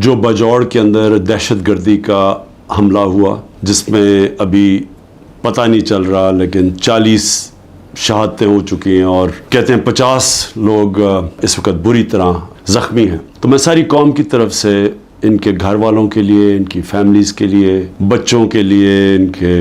جو بجوڑ کے اندر دہشت گردی کا حملہ ہوا جس میں ابھی پتہ نہیں چل رہا لیکن 40 شہادتیں ہو چکی ہیں اور کہتے ہیں 50 لوگ اس وقت بری طرح زخمی ہیں. تو میں ساری قوم کی طرف سے ان کے گھر والوں کے لیے، ان کی فیملیز کے لیے، بچوں کے لیے، ان کے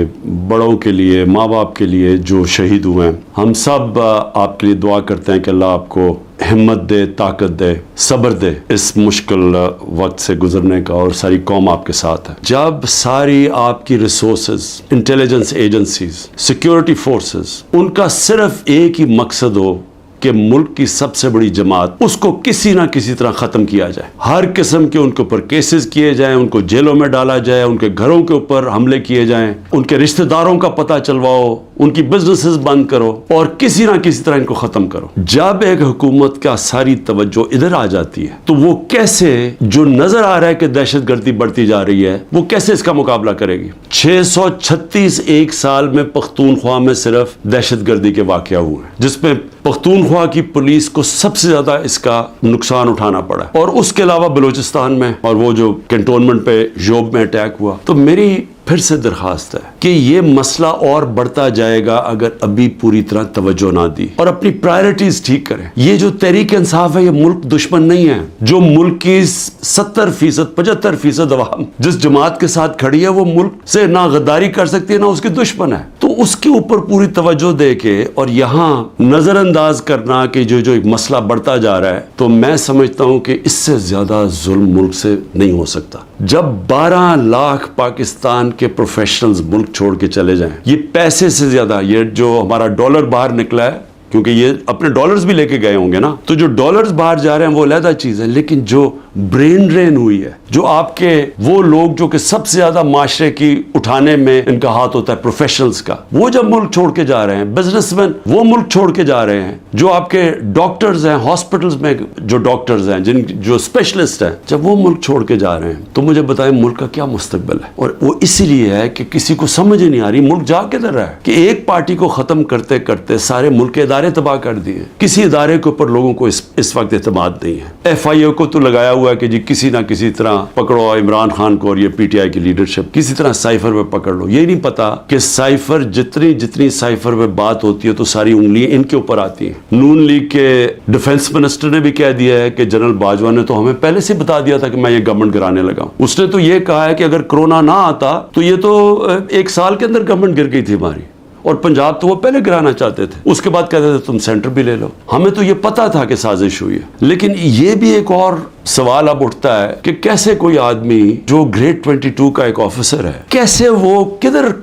بڑوں کے لیے، ماں باپ کے لیے جو شہید ہوئے ہیں، ہم سب آپ کے لیے دعا کرتے ہیں کہ اللہ آپ کو ہمت دے، طاقت دے، صبر دے اس مشکل وقت سے گزرنے کا، اور ساری قوم آپ کے ساتھ ہے. جب ساری آپ کی resources, intelligence agencies, security forces, ان کا صرف ایک ہی مقصد ہو کہ ملک کی سب سے بڑی جماعت اس کو کسی نہ کسی طرح ختم کیا جائے، ہر قسم کے ان کے اوپر کیسز کیے جائیں، ان کو جیلوں میں ڈالا جائے، ان کے گھروں کے اوپر حملے کیے جائیں، ان کے رشتہ داروں کا پتہ چلواؤ، ان کی بزنسز بند کرو اور کسی نہ کسی طرح ان کو ختم کرو. جب ایک حکومت کا ساری توجہ ادھر آ جاتی ہے تو وہ کیسے، جو نظر آ رہا ہے کہ دہشت گردی بڑھتی جا رہی ہے، وہ کیسے اس کا مقابلہ کرے گی؟ 636 ایک سال میں پختونخوا میں صرف دہشت گردی کے واقعہ ہوئے ہیں، جس میں پختونخوا کی پولیس کو سب سے زیادہ اس کا نقصان اٹھانا پڑا، اور اس کے علاوہ بلوچستان میں اور وہ جو کنٹونمنٹ پہ جوب میں اٹیک ہوا. تو میری پھر سے درخواست ہے کہ یہ مسئلہ اور بڑھتا جائے گا اگر ابھی پوری طرح توجہ نہ دی اور اپنی پرائرٹیز ٹھیک کریں. یہ جو تحریک انصاف ہے یہ ملک دشمن نہیں ہے. جو ملک کی 70%، 75% عوام جس جماعت کے ساتھ کھڑی ہے وہ ملک سے نہ غداری کر سکتی ہے نہ اس کی دشمن ہے. تو اس کے اوپر پوری توجہ دے کے اور یہاں نظر انداز کرنا کہ جو ایک مسئلہ بڑھتا جا رہا ہے، تو میں سمجھتا ہوں کہ اس سے زیادہ ظلم ملک سے نہیں ہو سکتا. جب 12 لاکھ پاکستان کے پروفیشنلز ملک چھوڑ کے چلے جائیں، یہ پیسے سے زیادہ، یہ جو ہمارا ڈالر باہر نکلا ہے، کیونکہ یہ اپنے ڈالرز بھی لے کے گئے ہوں گے نا، تو جو ڈالرز باہر جا رہے ہیں وہ علیحدہ چیز ہے، لیکن جو برین ڈرین ہوئی ہے، جو آپ کے وہ لوگ جو کہ سب سے زیادہ معاشرے کی اٹھانے میں ان کا ہاتھ ہوتا ہے، پروفیشنلز کا، وہ جب ملک چھوڑ کے جا رہے ہیں، بزنس مین وہ ملک چھوڑ کے جا رہے ہیں، جو آپ کے ڈاکٹرز ہیں، ہاسپٹلز میں جو ڈاکٹرز ہیں، جو اسپیشلسٹ ہیں، جب وہ ملک چھوڑ کے جا رہے ہیں تو مجھے بتائیں ملک کا کیا مستقبل ہے؟ اور وہ اسی لیے ہے کہ کسی کو سمجھ نہیں آ رہی ملک جا کدھر رہا ہے، کہ ایک پارٹی کو ختم کرتے کرتے سارے ملک کے ادارے تباہ کر دیے. کسی ادارے کے اوپر لوگوں کو اس وقت اعتماد نہیں ہے. FIA کو تو لگایا ہوا ہے کہ جی کسی نہ کسی طرح پکڑو عمران خان کو اور یہ PTI کی لیڈرشپ، کسی طرح سائفر پہ پکڑ لو. یہ نہیں پتا کہ سائفر جتنی سائفر پہ بات ہوتی ہے تو ساری انگلیاں ان کے اوپر آتی ہیں. نون لیگ کے ڈیفنس منسٹر نے بھی کہہ دیا ہے کہ جنرل باجوہ نے تو ہمیں پہلے سے بتا دیا تھا کہ میں یہ گورنمنٹ گرانے لگا ہوں. اس نے تو یہ کہا ہے کہ اگر کرونا نہ آتا تو یہ تو 1 سال کے اندر گورنمنٹ گر گئی تھی ہماری، اور پنجاب تو وہ پہلے گرانا چاہتے تھے. اس کے بعد کہتے تھے تم سینٹر بھی لے لو. ہمیں تو یہ پتا تھا کہ سازش ہوئی ہے. لیکن یہ بھی ایک اور سوال اب اٹھتا ہے کہ کیسے کوئی آدمی جو گریڈ 22 کا ایک آفیسر ہے، کیسے وہ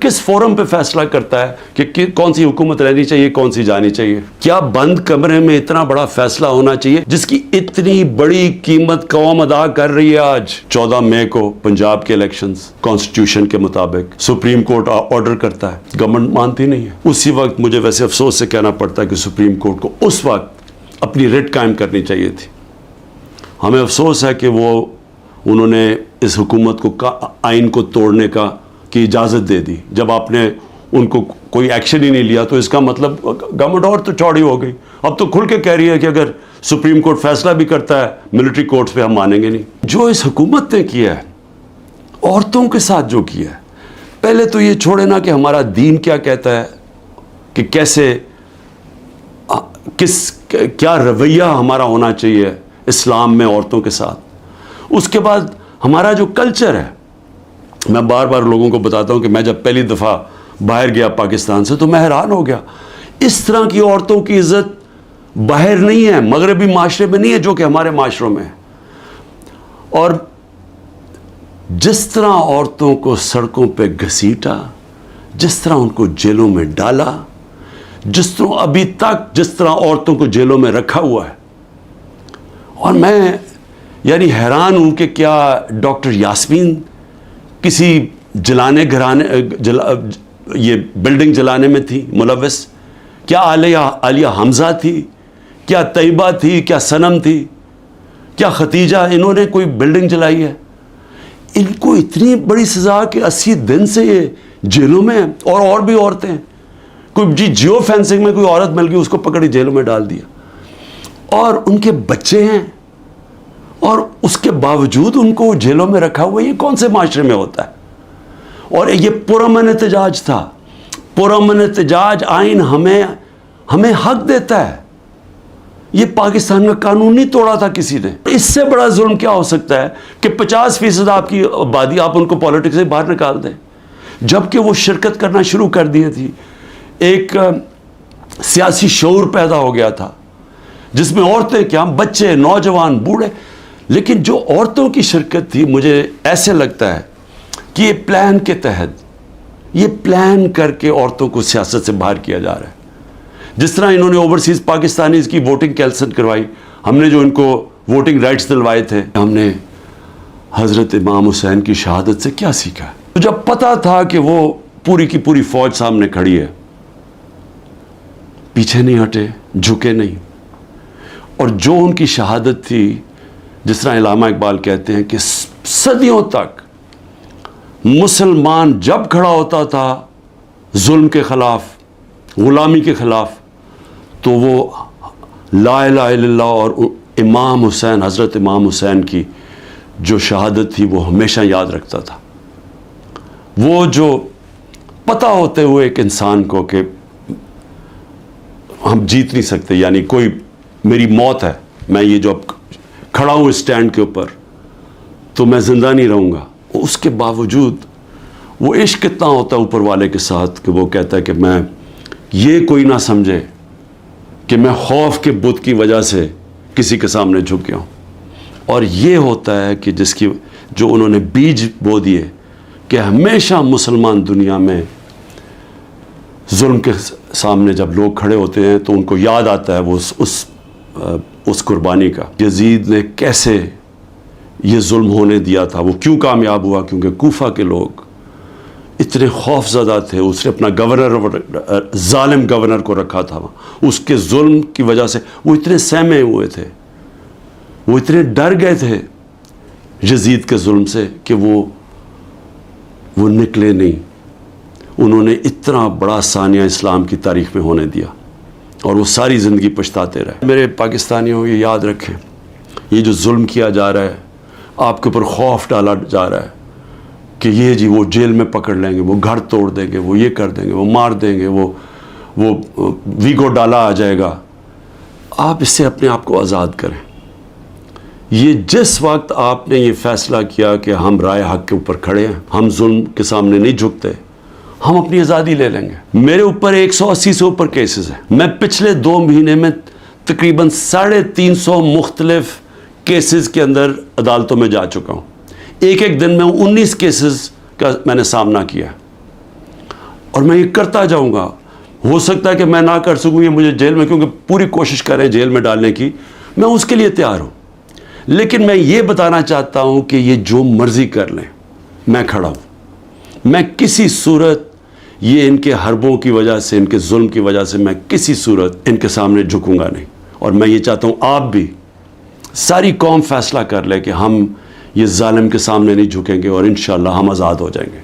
کس فورم پہ فیصلہ کرتا ہے کہ کون سی حکومت رہنی چاہیے، کون سی جانی چاہیے؟ کیا بند کمرے میں اتنا بڑا فیصلہ ہونا چاہیے جس کی اتنی بڑی قیمت قوم ادا کر رہی ہے؟ آج 14 مئی کو پنجاب کے الیکشنز کانسٹیٹیوشن کے مطابق سپریم کورٹ آرڈر کرتا ہے، گورنمنٹ مانتی نہیں ہے. اسی وقت مجھے ویسے افسوس سے کہنا پڑتا ہے کہ سپریم کورٹ کو اس وقت اپنی ریٹ قائم کرنی چاہیے تھی. ہمیں افسوس ہے کہ انہوں نے اس حکومت کو آئین کو توڑنے کی اجازت دے دی. جب آپ نے ان کو کوئی ایکشن ہی نہیں لیا تو اس کا مطلب گورنمنٹ اور تو چوڑی ہو گئی. اب تو کھل کے کہہ رہی ہے کہ اگر سپریم کورٹ فیصلہ بھی کرتا ہے ملٹری کورٹس پہ ہم مانیں گے نہیں. جو اس حکومت نے کیا ہے عورتوں کے ساتھ جو کیا ہے، پہلے تو یہ چھوڑے نا کہ ہمارا دین کیا کہتا ہے کہ کیسے کیا رویہ ہمارا ہونا چاہیے اسلام میں عورتوں کے ساتھ. اس کے بعد ہمارا جو کلچر ہے، میں بار بار لوگوں کو بتاتا ہوں کہ میں جب پہلی دفعہ باہر گیا پاکستان سے تو میں حیران ہو گیا. اس طرح کی عورتوں کی عزت باہر نہیں ہے، مغربی معاشرے میں نہیں ہے جو کہ ہمارے معاشروں میں ہے. اور جس طرح عورتوں کو سڑکوں پہ گھسیٹا، جس طرح ان کو جیلوں میں ڈالا، جس طرح ابھی تک جس طرح عورتوں کو جیلوں میں رکھا ہوا ہے. اور میں یعنی حیران ہوں کہ کیا ڈاکٹر یاسمین کسی یہ بلڈنگ جلانے میں تھی ملوث؟ کیا عالیہ حمزہ تھی؟ کیا طیبہ تھی؟ کیا صنم تھی؟ کیا ختیجہ؟ انہوں نے کوئی بلڈنگ جلائی ہے؟ ان کو اتنی بڑی سزا کہ 80 دن سے یہ جیلوں میں ہیں. اور بھی عورتیں ہیں. کوئی جیو فینسنگ میں کوئی عورت مل گئی، اس کو پکڑی جیلوں میں ڈال دیا. اور ان کے بچے ہیں، اور اس کے باوجود ان کو جیلوں میں رکھا ہوا. یہ کون سے معاشرے میں ہوتا ہے؟ اور یہ پرامن احتجاج تھا. پرامن احتجاج آئین ہمیں حق دیتا ہے. یہ پاکستان کا قانون نہیں توڑا تھا کسی نے. اس سے بڑا ظلم کیا ہو سکتا ہے کہ 50% آپ کی آبادی آپ ان کو پالیٹکس سے باہر نکال دیں، جبکہ وہ شرکت کرنا شروع کر دی تھی. ایک سیاسی شعور پیدا ہو گیا تھا جس میں عورتیں کیا، بچے، نوجوان، بوڑھے. لیکن جو عورتوں کی شرکت تھی، مجھے ایسے لگتا ہے کہ یہ پلان کے تحت، یہ پلان کر کے عورتوں کو سیاست سے باہر کیا جا رہا ہے. جس طرح انہوں نے اوورسیز پاکستانیز کی ووٹنگ کینسل کروائی، ہم نے جو ان کو ووٹنگ رائٹس دلوائے تھے، ہم نے حضرت امام حسین کی شہادت سے کیا سیکھا؟ تو جب پتا تھا کہ وہ پوری کی پوری فوج سامنے کھڑی ہے، پیچھے نہیں ہٹے، جھکے نہیں. اور جو ان کی شہادت تھی، جس طرح علامہ اقبال کہتے ہیں کہ صدیوں تک مسلمان جب کھڑا ہوتا تھا ظلم کے خلاف، غلامی کے خلاف، تو وہ لا الہ الا اللہ اور امام حسین، حضرت امام حسین کی جو شہادت تھی وہ ہمیشہ یاد رکھتا تھا. وہ جو پتہ ہوتے ہوئے ایک انسان کو کہ ہم جیت نہیں سکتے، یعنی کوئی میری موت ہے، میں یہ جو اب کھڑا ہوں اسٹینڈ کے اوپر تو میں زندہ نہیں رہوں گا، اس کے باوجود وہ عشق اتنا ہوتا ہے اوپر والے کے ساتھ کہ وہ کہتا ہے کہ میں یہ کوئی نہ سمجھے کہ میں خوف کے بت کی وجہ سے کسی کے سامنے جھک گیا ہوں. اور یہ ہوتا ہے کہ جس کی جو انہوں نے بیج بو دیے کہ ہمیشہ مسلمان دنیا میں ظلم کے سامنے جب لوگ کھڑے ہوتے ہیں تو ان کو یاد آتا ہے وہ اس قربانی کا. یزید نے کیسے یہ ظلم ہونے دیا تھا، وہ کیوں کامیاب ہوا؟ کیونکہ کوفہ کے لوگ اتنے خوف زدہ تھے. اس نے اپنا گورنر، ظالم گورنر کو رکھا تھا وہاں، اس کے ظلم کی وجہ سے وہ اتنے سہمے ہوئے تھے، وہ اتنے ڈر گئے تھے یزید کے ظلم سے کہ وہ نکلے نہیں. انہوں نے اتنا بڑا ثانیہ اسلام کی تاریخ میں ہونے دیا اور وہ ساری زندگی پچھتاتے رہے. میرے پاکستانیوں یہ یاد رکھیں، یہ جو ظلم کیا جا رہا ہے، آپ کے اوپر خوف ڈالا جا رہا ہے کہ یہ جی وہ جیل میں پکڑ لیں گے، وہ گھر توڑ دیں گے، وہ یہ کر دیں گے، وہ مار دیں گے، وہ ویگو ڈالا آ جائے گا. آپ اس سے اپنے آپ کو آزاد کریں. یہ جس وقت آپ نے یہ فیصلہ کیا کہ ہم رائے حق کے اوپر کھڑے ہیں، ہم ظلم کے سامنے نہیں جھکتے، ہم اپنی آزادی لے لیں گے. میرے اوپر 180 سے اوپر کیسز ہیں. میں پچھلے 2 مہینے میں تقریباً 350 مختلف کیسز کے اندر عدالتوں میں جا چکا ہوں. ایک دن میں 19 کیسز کا میں نے سامنا کیا اور میں یہ کرتا جاؤں گا. ہو سکتا ہے کہ میں نہ کر سکوں یہ مجھے جیل میں، کیونکہ پوری کوشش کریں جیل میں ڈالنے کی، میں اس کے لیے تیار ہوں. لیکن میں یہ بتانا چاہتا ہوں کہ یہ جو مرضی کر لیں، میں کھڑا ہوں. میں کسی صورت یہ ان کے حربوں کی وجہ سے، ان کے ظلم کی وجہ سے میں کسی صورت ان کے سامنے جھکوں گا نہیں. اور میں یہ چاہتا ہوں آپ بھی، ساری قوم فیصلہ کر لے کہ ہم یہ ظالم کے سامنے نہیں جھکیں گے اور انشاءاللہ ہم آزاد ہو جائیں گے.